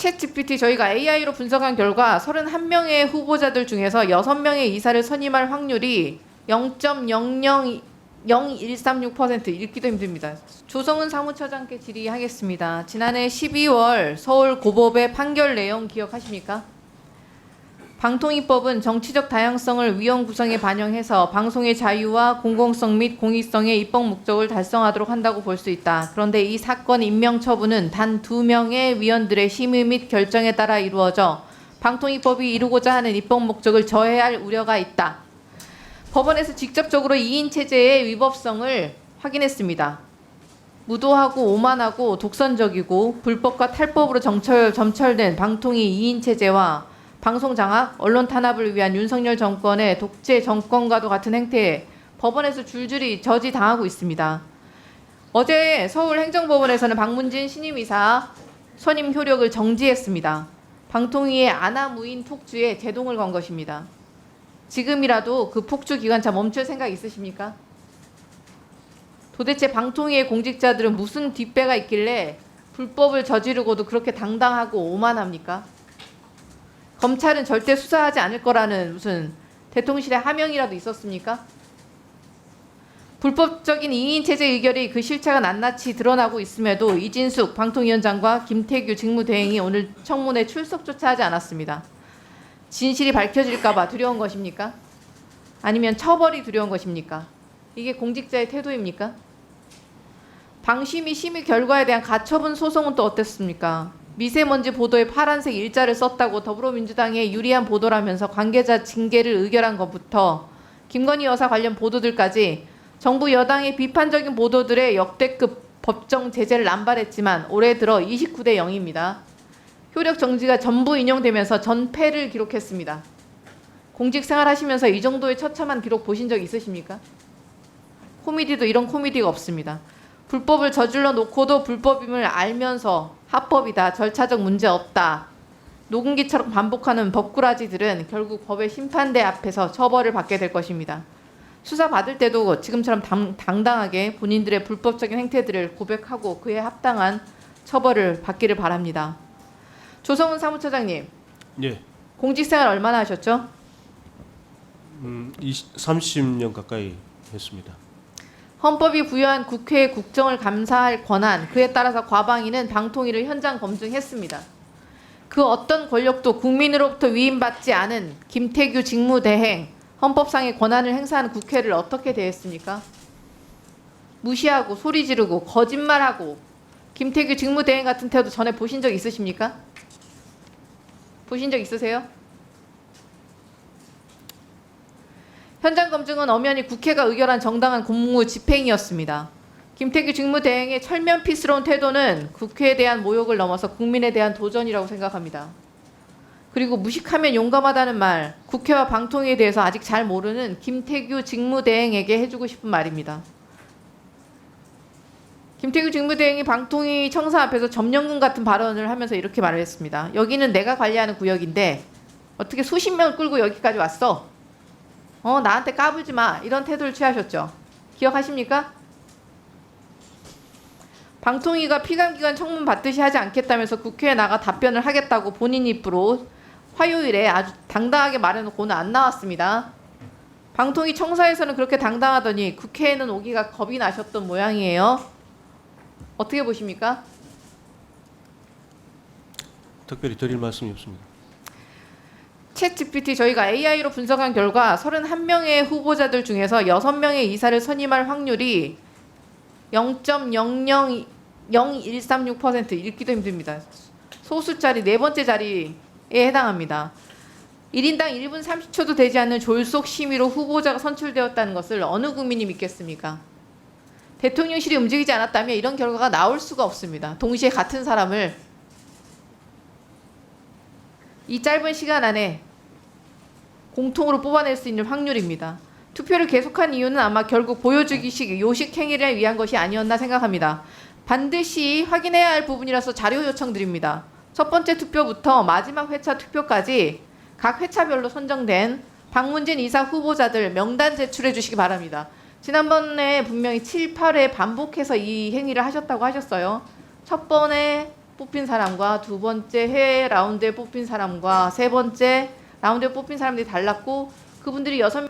챗GPT 저희가 AI로 분석한 결과 31명의 후보자들 중에서 6명의 이사를 선임할 확률이 0.000136%, 읽기도 힘듭니다. 조성은 사무처장께 질의하겠습니다. 지난해 12월 서울고법의 판결 내용 기억하십니까? 방통위법은 정치적 다양성을 위원 구성에 반영해서 방송의 자유와 공공성 및 공익성의 입법 목적을 달성하도록 한다고 볼 수 있다. 그런데 이 사건 임명 처분은 단 2명의 위원들의 심의 및 결정에 따라 이루어져 방통위법이 이루고자 하는 입법 목적을 저해할 우려가 있다. 법원에서 직접적으로 2인 체제의 위법성을 확인했습니다. 무도하고 오만하고 독선적이고 불법과 탈법으로 점철된 방통위 2인 체제와 방송 장악, 언론 탄압을 위한 윤석열 정권의 독재 정권과도 같은 행태에 법원에서 줄줄이 저지당하고 있습니다. 어제 서울행정법원에서는 박문진 신임이사 선임 효력을 정지했습니다. 방통위의 아나무인 폭주에 제동을 건 것입니다. 지금이라도 그 폭주 기관차 멈출 생각 있으십니까? 도대체 방통위의 공직자들은 무슨 뒷배가 있길래 불법을 저지르고도 그렇게 당당하고 오만합니까? 검찰은 절대 수사하지 않을 거라는 무슨 대통령실의 하명이라도 있었습니까? 불법적인 2인 체제 의결이 그 실체가 낱낱이 드러나고 있음에도 이진숙 방통위원장과 김태규 직무대행이 오늘 청문회 출석조차 하지 않았습니다. 진실이 밝혀질까 봐 두려운 것입니까? 아니면 처벌이 두려운 것입니까? 이게 공직자의 태도입니까? 방심위 심의 결과에 대한 가처분 소송은 또 어땠습니까? 미세먼지 보도에 파란색 일자를 썼다고 더불어민주당에 유리한 보도라면서 관계자 징계를 의결한 것부터 김건희 여사 관련 보도들까지 정부 여당의 비판적인 보도들의 역대급 법정 제재를 남발했지만 올해 들어 29대 0입니다. 효력 정지가 전부 인용되면서 전패를 기록했습니다. 공직생활 하시면서 이 정도의 처참한 기록 보신 적 있으십니까? 코미디도 이런 코미디가 없습니다. 불법을 저질러 놓고도 불법임을 알면서 합법이다, 절차적 문제 없다, 녹음기처럼 반복하는 법꾸라지들은 결국 법의 심판대 앞에서 처벌을 받게 될 것입니다. 수사 받을 때도 지금처럼 당당하게 본인들의 불법적인 행태들을 고백하고 그에 합당한 처벌을 받기를 바랍니다. 조성은 사무처장님, 예. 공직생활 얼마나 하셨죠? 30년 가까이 했습니다. 헌법이 부여한 국회의 국정을 감사할 권한, 그에 따라서 과방위는 방통위를 현장 검증했습니다. 그 어떤 권력도 국민으로부터 위임받지 않은 김태규 직무대행, 헌법상의 권한을 행사하는 국회를 어떻게 대했습니까? 무시하고 소리 지르고 거짓말하고 김태규 직무대행 같은 태도 전에 보신 적 있으십니까? 보신 적 있으세요? 현장 검증은 엄연히 국회가 의결한 정당한 공무 집행이었습니다. 김태규 직무대행의 철면피스러운 태도는 국회에 대한 모욕을 넘어서 국민에 대한 도전이라고 생각합니다. 그리고 무식하면 용감하다는 말, 국회와 방통위에 대해서 아직 잘 모르는 김태규 직무대행에게 해주고 싶은 말입니다. 김태규 직무대행이 방통위 청사 앞에서 점령군 같은 발언을 하면서 이렇게 말을 했습니다. 여기는 내가 관리하는 구역인데 어떻게 수십 명을 끌고 여기까지 왔어? 나한테 까불지 마. 이런 태도를 취하셨죠. 기억하십니까? 방통위가 피감기관 청문 받듯이 하지 않겠다면서 국회에 나가 답변을 하겠다고 본인 입으로 화요일에 아주 당당하게 말해놓고는 안 나왔습니다. 방통위 청사에서는 그렇게 당당하더니 국회에는 오기가 겁이 나셨던 모양이에요. 어떻게 보십니까? 특별히 드릴 말씀이 없습니다. 챗GPT 저희가 AI로 분석한 결과 31명의 후보자들 중에서 6명의 이사를 선임할 확률이 0.000136%, 읽기도 힘듭니다. 소수자리 네 번째 자리에 해당합니다. 1인당 1분 30초도 되지 않는 졸속 심의로 후보자가 선출되었다는 것을 어느 국민이 믿겠습니까? 대통령실이 움직이지 않았다면 이런 결과가 나올 수가 없습니다. 동시에 같은 사람을 이 짧은 시간 안에 공통으로 뽑아낼 수 있는 확률입니다. 투표를 계속한 이유는 아마 결국 보여주기식 요식 행위를 위한 것이 아니었나 생각합니다. 반드시 확인해야 할 부분이라서 자료 요청드립니다. 첫 번째 투표부터 마지막 회차 투표까지 각 회차별로 선정된 박문진 이사 후보자들 명단 제출해 주시기 바랍니다. 지난번에 분명히 7, 8회 반복해서 이 행위를 하셨다고 하셨어요. 첫 번에 뽑힌 사람과 두 번째 해외 라운드에 뽑힌 사람과 세 번째 라운드에 뽑힌 사람들이 달랐고 그분들이 6명